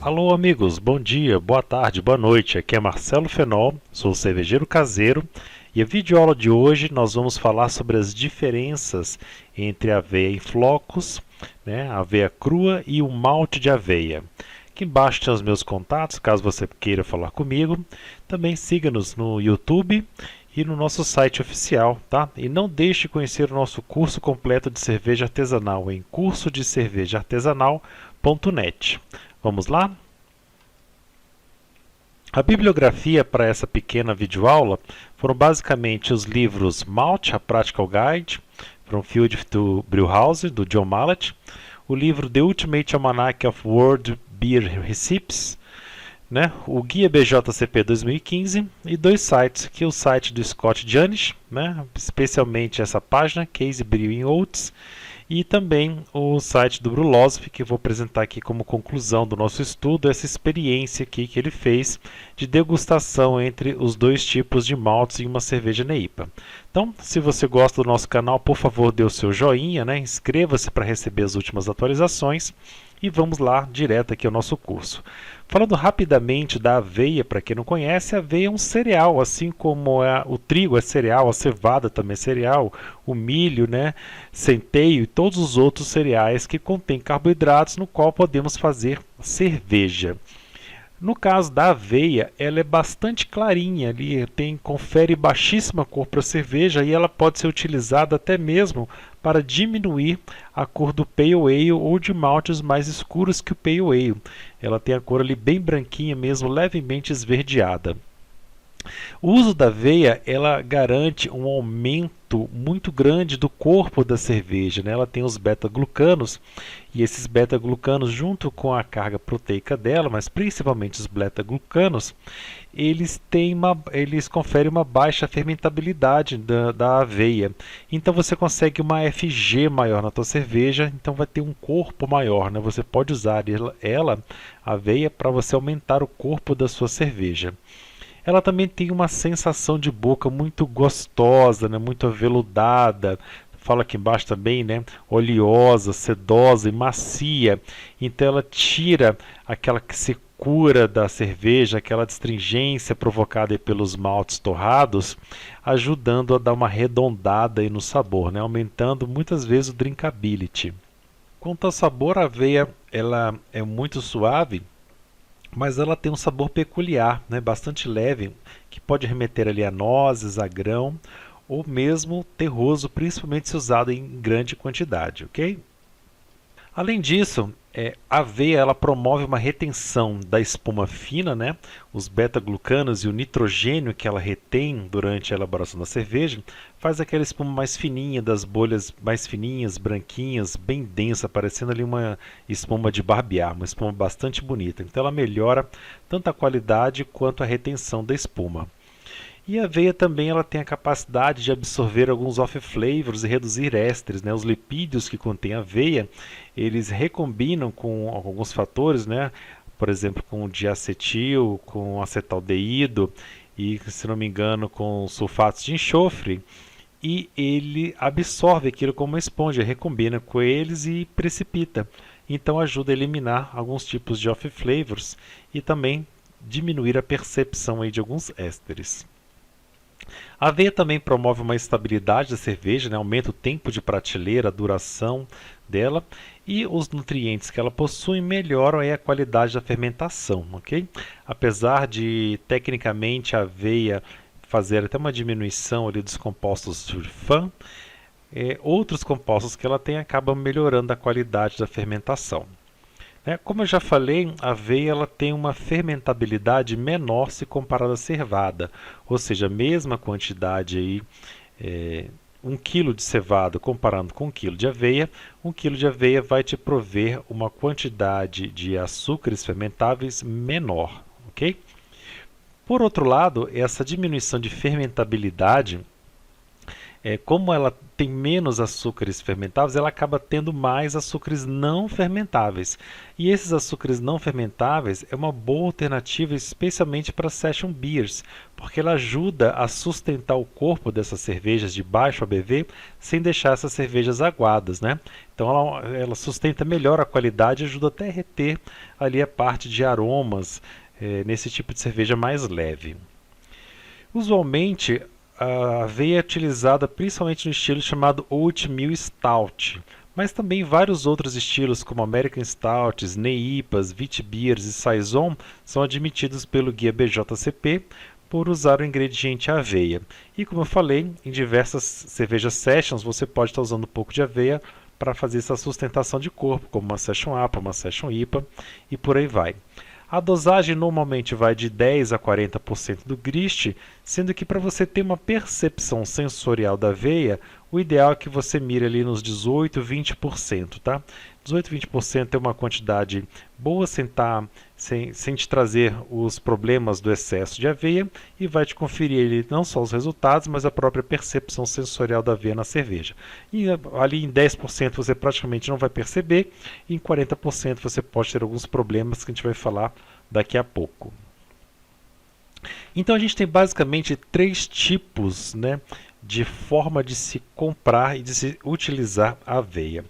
Alô amigos, bom dia, boa tarde, boa noite. Aqui é Marcelo Fenol, sou cervejeiro caseiro e a videoaula de hoje nós vamos falar sobre as diferenças entre a aveia em flocos, a aveia crua e o malte de aveia. Aqui embaixo tem os meus contatos, caso você queira falar comigo. Também siga-nos no YouTube e no nosso site oficial, tá? E não deixe de conhecer o nosso curso completo de cerveja artesanal em cursodecervejaartesanal.net. Vamos lá? A bibliografia para essa pequena videoaula foram basicamente os livros Malt, a Practical Guide, From Field to Brewhouse, do John Mallett, o livro The Ultimate Almanac of World Beer Recipes, o Guia BJCP 2015 e dois sites, que é o site do Scott Janisch, especialmente essa página, Case Brewing Oats, e também o site do Brulosophy, que eu vou apresentar aqui como conclusão do nosso estudo, essa experiência aqui que ele fez de degustação entre os dois tipos de maltes em uma cerveja NEIPA. Então, se você gosta do nosso canal, por favor, dê o seu joinha, inscreva-se para receber as últimas atualizações e vamos lá direto aqui ao nosso curso. Falando rapidamente da aveia, para quem não conhece, a aveia é um cereal, assim como o trigo é cereal, a cevada também é cereal, o milho, centeio e todos os outros cereais que contêm carboidratos, no qual podemos fazer cerveja. No caso da aveia, ela é bastante clarinha, confere baixíssima cor para a cerveja e ela pode ser utilizada até mesmo para diminuir a cor do Pale Ale ou de maltes mais escuros que o Pale Ale. Ela tem a cor ali bem branquinha mesmo, levemente esverdeada. O uso da aveia, ela garante um aumento muito grande do corpo da cerveja, Ela tem os beta-glucanos e esses beta-glucanos, junto com a carga proteica dela, mas principalmente os beta-glucanos, eles conferem uma baixa fermentabilidade da aveia. Então você consegue uma FG maior na tua cerveja, então vai ter um corpo maior, Você pode usar a aveia, para você aumentar o corpo da sua cerveja. Ela também tem uma sensação de boca muito gostosa, muito aveludada. Fala aqui embaixo também, oleosa, sedosa e macia. Então ela tira aquela secura da cerveja, aquela astringência provocada pelos maltes torrados, ajudando a dar uma arredondada no sabor, aumentando muitas vezes o drinkability. Quanto ao sabor, a aveia ela é muito suave, mas ela tem um sabor peculiar, bastante leve, que pode remeter ali a nozes, a grão, ou mesmo terroso, principalmente se usado em grande quantidade, ok? Além disso, a aveia ela promove uma retenção da espuma fina, os beta-glucanos e o nitrogênio que ela retém durante a elaboração da cerveja, faz aquela espuma mais fininha, das bolhas mais fininhas, branquinhas, bem densa, parecendo ali uma espuma de barbear, uma espuma bastante bonita. Então ela melhora tanto a qualidade quanto a retenção da espuma. E a aveia também ela tem a capacidade de absorver alguns off-flavors e reduzir ésteres, Os lipídios que contêm aveia, eles recombinam com alguns fatores, Por exemplo, com o diacetil, com acetaldeído e, se não me engano, com sulfatos de enxofre. E ele absorve aquilo como uma esponja, recombina com eles e precipita. Então ajuda a eliminar alguns tipos de off-flavors e também diminuir a percepção de alguns ésteres. A aveia também promove uma estabilidade da cerveja, aumenta o tempo de prateleira, a duração dela e os nutrientes que ela possui melhoram a qualidade da fermentação, ok? Apesar de tecnicamente a aveia fazer até uma diminuição ali dos compostos sulfan, outros compostos que ela tem acabam melhorando a qualidade da fermentação. Como eu já falei, a aveia ela tem uma fermentabilidade menor se comparada à cevada, ou seja, a mesma quantidade 1 kg de cevada comparando com 1 kg de aveia, 1 kg de aveia vai te prover uma quantidade de açúcares fermentáveis menor, ok? Por outro lado, essa diminuição de fermentabilidade como ela tem menos açúcares fermentáveis, ela acaba tendo mais açúcares não fermentáveis. E esses açúcares não fermentáveis é uma boa alternativa, especialmente para session beers, porque ela ajuda a sustentar o corpo dessas cervejas de baixo ABV sem deixar essas cervejas aguadas, né? Então ela sustenta melhor a qualidade e ajuda até a reter ali a parte de aromas nesse tipo de cerveja mais leve. Usualmente, a aveia é utilizada principalmente no estilo chamado Oatmeal Stout, mas também vários outros estilos como American Stouts, Neipas, Witbiers e Saison são admitidos pelo guia BJCP por usar o ingrediente aveia. E como eu falei, em diversas cervejas sessions você pode estar usando um pouco de aveia para fazer essa sustentação de corpo, como uma Session APA, uma Session IPA e por aí vai. A dosagem normalmente vai de 10 a 40% do grist, sendo que para você ter uma percepção sensorial da aveia, o ideal é que você mire ali nos 18 a 20%, tá? 18 a 20% é uma quantidade boa sem te trazer os problemas do excesso de aveia e vai te conferir ali não só os resultados, mas a própria percepção sensorial da aveia na cerveja. E ali em 10% você praticamente não vai perceber, e em 40% você pode ter alguns problemas que a gente vai falar daqui a pouco. Então a gente tem basicamente três tipos, né, de forma de se comprar e de se utilizar a aveia.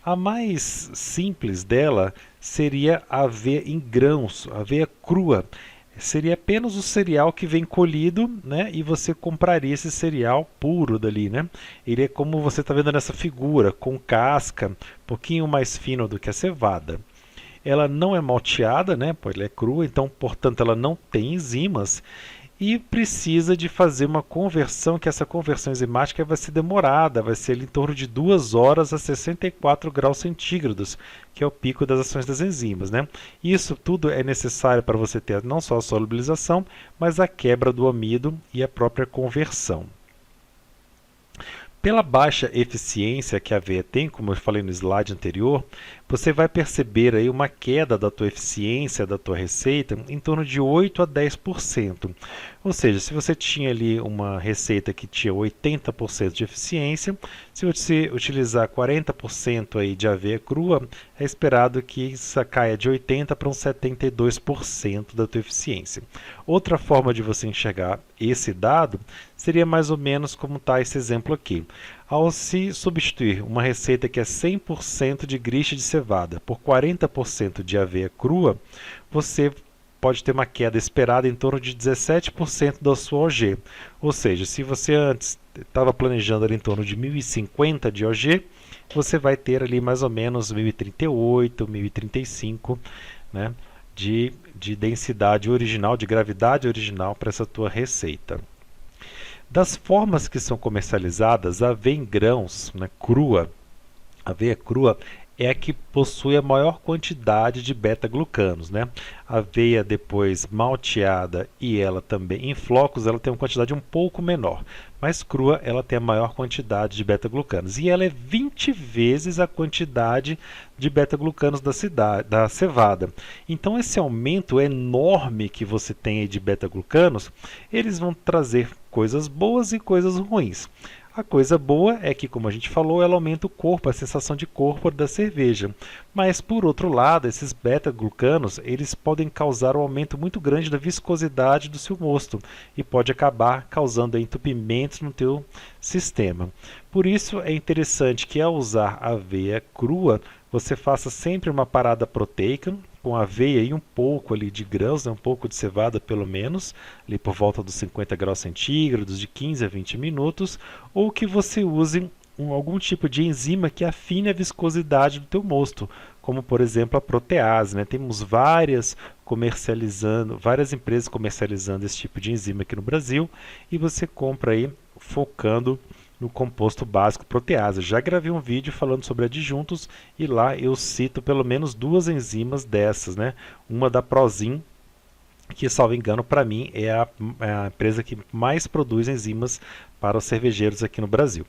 A mais simples dela seria a aveia em grãos, a aveia crua. Seria apenas o cereal que vem colhido, né, e você compraria esse cereal puro dali, né? Ele é como você está vendo nessa figura, com casca, um pouquinho mais fino do que a cevada. Ela não é malteada, né, pois ela é crua, então, portanto, ela não tem enzimas e precisa de fazer uma conversão, que essa conversão enzimática vai ser demorada, vai ser ali em torno de 2 horas a 64 graus centígrados, que é o pico das ações das enzimas, né? Isso tudo é necessário para você ter não só a solubilização, mas a quebra do amido e a própria conversão. Pela baixa eficiência que a aveia tem, como eu falei no slide anterior, você vai perceber aí uma queda da tua eficiência, da tua receita, em torno de 8 a 10%. Ou seja, se você tinha ali uma receita que tinha 80% de eficiência, se você utilizar 40% aí de aveia crua, é esperado que isso caia de 80% para uns 72% da tua eficiência. Outra forma de você enxergar esse dado seria mais ou menos como está esse exemplo aqui. Ao se substituir uma receita que é 100% de grist de cevada por 40% de aveia crua, você pode ter uma queda esperada em torno de 17% da sua OG. Ou seja, se você antes estava planejando ali em torno de 1050 de OG, você vai ter ali mais ou menos 1038, 1035, né, de densidade original, de gravidade original para essa tua receita. Das formas que são comercializadas, a aveia em grãos, né, crua, a aveia crua é a que possui a maior quantidade de beta-glucanos, né? A aveia depois malteada e ela também em flocos, ela tem uma quantidade um pouco menor, mas crua ela tem a maior quantidade de beta-glucanos e ela é 20 vezes a quantidade de beta-glucanos da cevada. Então esse aumento enorme que você tem aí de beta-glucanos, eles vão trazer coisas boas e coisas ruins. A coisa boa é que, como a gente falou, ela aumenta o corpo, a sensação de corpo da cerveja. Mas, por outro lado, esses beta-glucanos, eles podem causar um aumento muito grande da viscosidade do seu mosto e pode acabar causando entupimentos no teu sistema. Por isso, é interessante que, ao usar aveia crua, você faça sempre uma parada proteica, com aveia e um pouco ali de grãos, né, um pouco de cevada pelo menos, ali por volta dos 50 graus centígrados, de 15 a 20 minutos, ou que você use algum tipo de enzima que afine a viscosidade do teu mosto, como por exemplo a protease, né? Temos várias empresas comercializando esse tipo de enzima aqui no Brasil, e você compra aí focando no composto básico protease. Eu já gravei um vídeo falando sobre adjuntos e lá eu cito pelo menos 2 enzimas dessas, né? Uma da Prozin, que, salvo engano, para mim é a empresa que mais produz enzimas para os cervejeiros aqui no Brasil.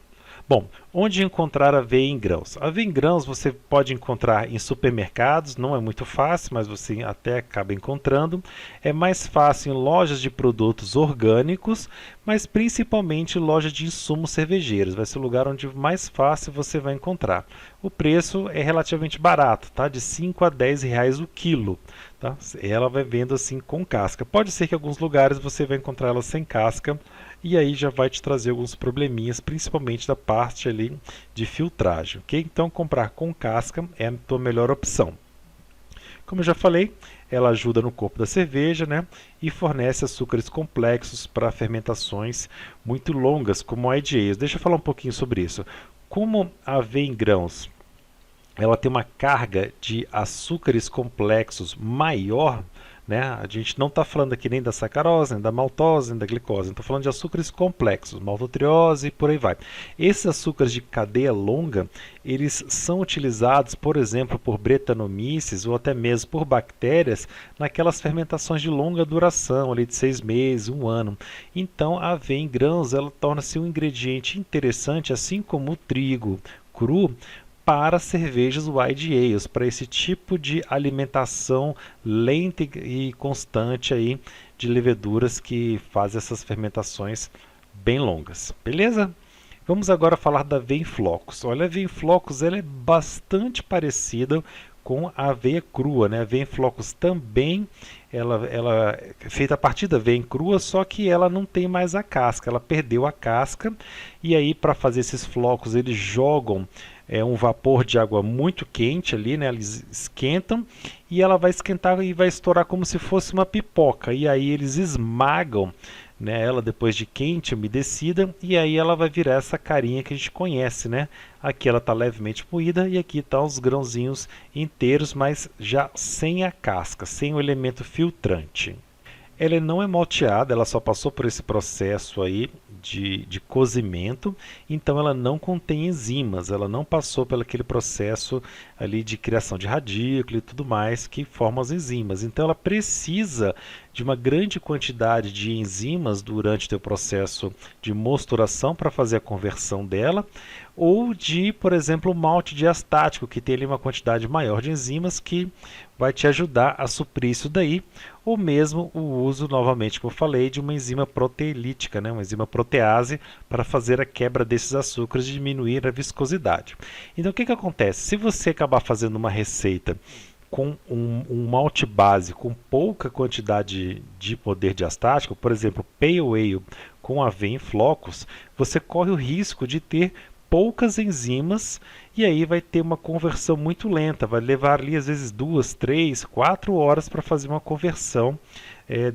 Bom, onde encontrar aveia em grãos? Aveia em grãos você pode encontrar em supermercados, não é muito fácil, mas você até acaba encontrando. É mais fácil em lojas de produtos orgânicos, mas principalmente lojas de insumos cervejeiros. Vai ser o lugar onde mais fácil você vai encontrar. O preço é relativamente barato, tá? De 5 a 10 reais o quilo. Tá? Ela vai vendo assim com casca. Pode ser que em alguns lugares você vai encontrar ela sem casca, e aí já vai te trazer alguns probleminhas, principalmente da parte ali de filtragem, ok? Então comprar com casca é a tua melhor opção. Como eu já falei, ela ajuda no corpo da cerveja, né? E fornece açúcares complexos para fermentações muito longas, como IGAs. Deixa eu falar um pouquinho sobre isso. Como a aveia em grãos ela tem uma carga de açúcares complexos maior, né? A gente não está falando aqui nem da sacarose, nem da maltose, nem da glicose, estou falando de açúcares complexos, maltotriose e por aí vai. Esses açúcares de cadeia longa, eles são utilizados, por exemplo, por Brettanomyces ou até mesmo por bactérias naquelas fermentações de longa duração, ali de 6 meses, 1 ano. Então, a aveia em grãos, ela torna-se um ingrediente interessante, assim como o trigo cru, para cervejas wide ales, para esse tipo de alimentação lenta e constante aí de leveduras que fazem essas fermentações bem longas. Beleza? Vamos agora falar da aveia em flocos. Olha, a aveia em flocos ela é bastante parecida com a aveia crua, né? A aveia em flocos também ela é feita a partir da aveia em crua, só que ela não tem mais a casca, ela perdeu a casca, e aí para fazer esses flocos eles jogam um vapor de água muito quente ali, né? Eles esquentam e ela vai esquentar e vai estourar como se fosse uma pipoca, e aí eles esmagam, né, ela depois de quente, umedecida, e aí ela vai virar essa carinha que a gente conhece, né? Aqui ela está levemente moída e aqui estão os grãozinhos inteiros, mas já sem a casca, sem o elemento filtrante. Ela não é malteada, ela só passou por esse processo aí de cozimento, então ela não contém enzimas, ela não passou pelo aquele processo ali de criação de radículo e tudo mais que formam as enzimas. Então ela precisa de uma grande quantidade de enzimas durante o teu processo de mosturação para fazer a conversão dela, ou de, por exemplo, o malte diastático, que tem ali uma quantidade maior de enzimas que vai te ajudar a suprir isso daí, ou mesmo o uso, novamente, como eu falei, de uma enzima proteolítica, né, uma enzima protease, para fazer a quebra desses açúcares e diminuir a viscosidade. Então o que acontece? Se você acabar fazendo uma receita com um malte base com pouca quantidade de poder diastático, por exemplo, Pale Ale com aveia em flocos, você corre o risco de ter poucas enzimas e aí vai ter uma conversão muito lenta, vai levar ali às vezes 2, 3, 4 horas para fazer uma conversão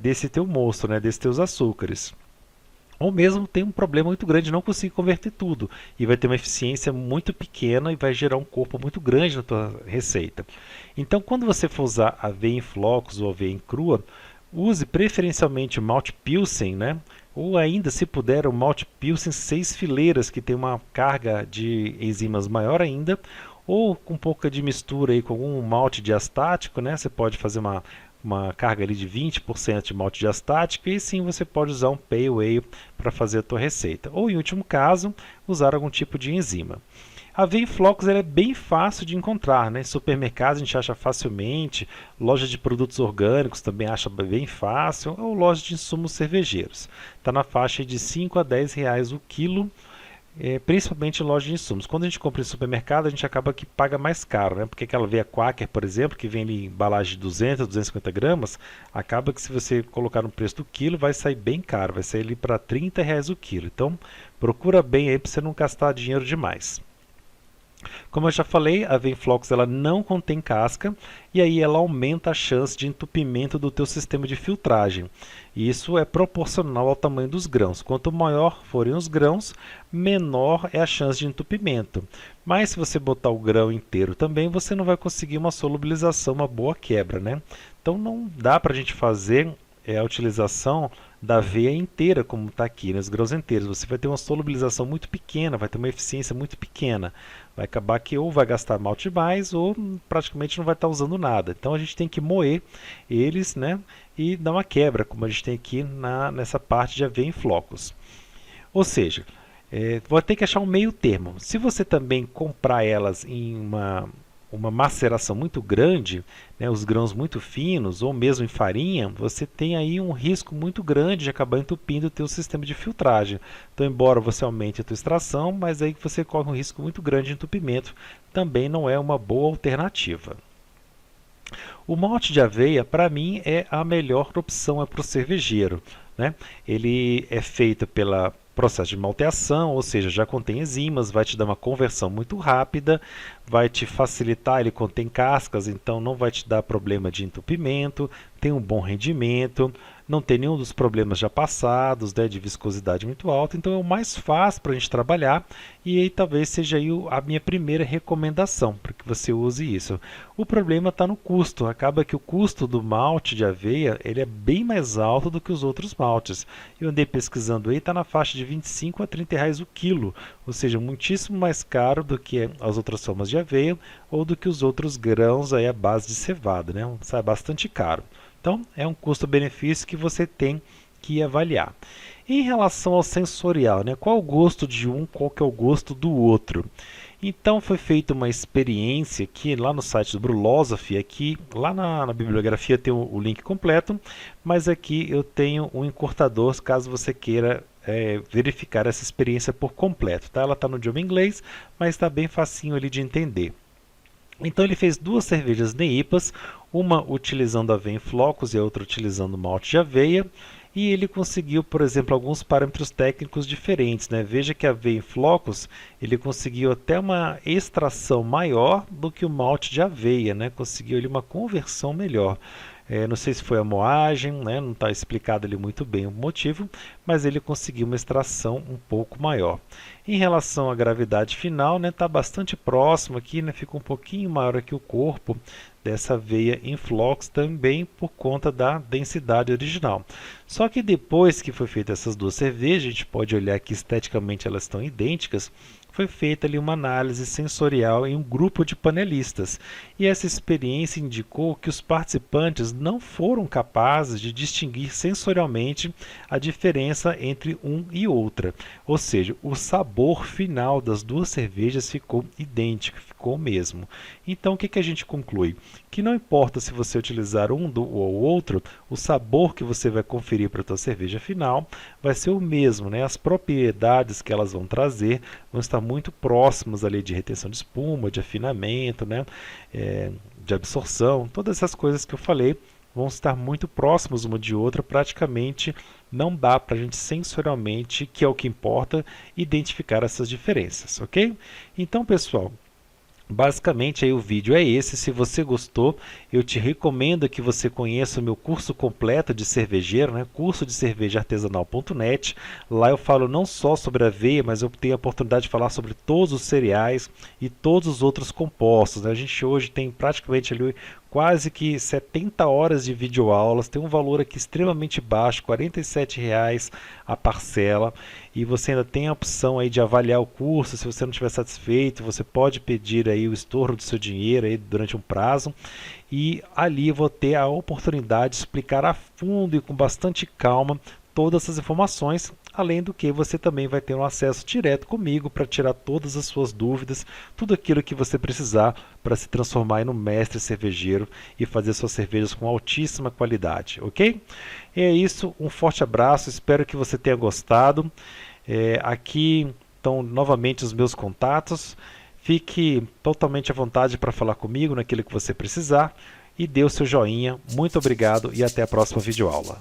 desse teu mosto, né, desses teus açúcares. Ou mesmo tem um problema muito grande de não conseguir converter tudo e vai ter uma eficiência muito pequena e vai gerar um corpo muito grande na tua receita. Então, quando você for usar aveia em flocos ou aveia em crua, use preferencialmente o malte Pilsen, né? Ou ainda, se puder, o malte Pilsen 6 fileiras, que tem uma carga de enzimas maior ainda, ou com pouca de mistura aí com algum malte diastático, né? Você pode fazer uma carga ali de 20% de malte diastático, e sim você pode usar um Pale Ale para fazer a tua receita. Ou, em último caso, usar algum tipo de enzima. A aveia em flocos ela é bem fácil de encontrar, né? Em supermercados a gente acha facilmente, loja de produtos orgânicos também acha bem fácil, ou loja de insumos cervejeiros. Está na faixa de 5 a 10 reais o quilo, principalmente em loja de insumos. Quando a gente compra em supermercado, a gente acaba que paga mais caro, né? Porque aquela aveia Quaker, por exemplo, que vem ali em embalagem de 200, 250 gramas, acaba que se você colocar no preço do quilo, vai sair bem caro, vai sair ali para 30 reais o quilo. Então, procura bem aí para você não gastar dinheiro demais. Como eu já falei, a aveia em flocos ela não contém casca e aí ela aumenta a chance de entupimento do teu sistema de filtragem. E isso é proporcional ao tamanho dos grãos. Quanto maior forem os grãos, menor é a chance de entupimento. Mas se você botar o grão inteiro também, você não vai conseguir uma solubilização, uma boa quebra, né? Então não dá para a gente fazer a utilização da aveia inteira, como está aqui, né, os grãos inteiros. Você vai ter uma solubilização muito pequena, vai ter uma eficiência muito pequena. Vai acabar que ou vai gastar malte demais ou praticamente não vai estar usando nada. Então a gente tem que moer eles, né, e dar uma quebra, como a gente tem aqui nessa parte de aveia em flocos. Ou seja, Vou ter que achar um meio termo. Se você também comprar elas em uma maceração muito grande, né, os grãos muito finos, ou mesmo em farinha, você tem aí um risco muito grande de acabar entupindo o teu sistema de filtragem. Então, embora você aumente a tua extração, mas aí você corre um risco muito grande de entupimento, também não é uma boa alternativa. O malte de aveia, para mim, é a melhor opção para o cervejeiro, né? Ele é feito pelo processo de malteação, ou seja, já contém enzimas, vai te dar uma conversão muito rápida, vai te facilitar, ele contém cascas, então não vai te dar problema de entupimento, tem um bom rendimento, não tem nenhum dos problemas já passados, né, de viscosidade muito alta, então é o mais fácil para a gente trabalhar e aí talvez seja aí a minha primeira recomendação para que você use isso. O problema está no custo, acaba que o custo do malte de aveia ele é bem mais alto do que os outros maltes. Eu andei pesquisando aí, está na faixa de 25 a 30 reais o quilo, ou seja, muitíssimo mais caro do que as outras formas de aveia ou do que os outros grãos aí à base de cevada, né? Sai bastante caro. Então, é um custo-benefício que você tem que avaliar. Em relação ao sensorial, né? Qual o gosto de um, qual que é o gosto do outro? Então, foi feita uma experiência aqui lá no site do Brulosophy, aqui, lá na bibliografia tem o link completo, mas aqui eu tenho um encurtador, caso você queira verificar essa experiência por completo. Tá? Ela está no idioma inglês, mas está bem facinho ali de entender. Então ele fez duas cervejas NEIPAs, uma utilizando aveia em flocos e a outra utilizando malte de aveia, e ele conseguiu, por exemplo, alguns parâmetros técnicos diferentes, né? Veja que a aveia em flocos, ele conseguiu até uma extração maior do que o malte de aveia, né? Conseguiu ele uma conversão melhor. Não sei se foi a moagem, né? Não está explicado ali muito bem o motivo, mas ele conseguiu uma extração um pouco maior. Em relação à gravidade final, está bastante próximo aqui, fica um pouquinho maior aqui o corpo dessa aveia em flocos também por conta da densidade original. Só que depois que foi feita essas duas cervejas, a gente pode olhar que esteticamente elas estão idênticas, foi feita ali uma análise sensorial em um grupo de panelistas. E essa experiência indicou que os participantes não foram capazes de distinguir sensorialmente a diferença entre um e outra. Ou seja, o sabor final das duas cervejas ficou idêntico, ficou o mesmo. Então o que a gente conclui? Que não importa se você utilizar um ou outro, o sabor que você vai conferir para a sua cerveja final vai ser o mesmo, né? As propriedades que elas vão trazer vão estar muito próximas ali de retenção de espuma, de afinamento, né? De absorção, todas essas coisas que eu falei vão estar muito próximas uma de outra, praticamente não dá para a gente sensorialmente, que é o que importa, identificar essas diferenças, ok? Então, pessoal, basicamente aí o vídeo é esse. Se você gostou, eu te recomendo que você conheça o meu curso completo de cervejeiro, né? Curso de cervejaartesanal.net. Lá eu falo não só sobre aveia, mas eu tenho a oportunidade de falar sobre todos os cereais e todos os outros compostos, né? A gente hoje tem praticamente ali quase que 70 horas de videoaulas, tem um valor aqui extremamente baixo, R$ 47,00 a parcela, e você ainda tem a opção aí de avaliar o curso. Se você não estiver satisfeito, você pode pedir aí o estorno do seu dinheiro aí durante um prazo, e ali eu vou ter a oportunidade de explicar a fundo e com bastante calma todas essas informações, além do que você também vai ter um acesso direto comigo para tirar todas as suas dúvidas, tudo aquilo que você precisar para se transformar em um mestre cervejeiro e fazer suas cervejas com altíssima qualidade, ok? E é isso, um forte abraço, espero que você tenha gostado. Aqui estão novamente os meus contatos, fique totalmente à vontade para falar comigo naquilo que você precisar e dê o seu joinha. Muito obrigado e até a próxima videoaula.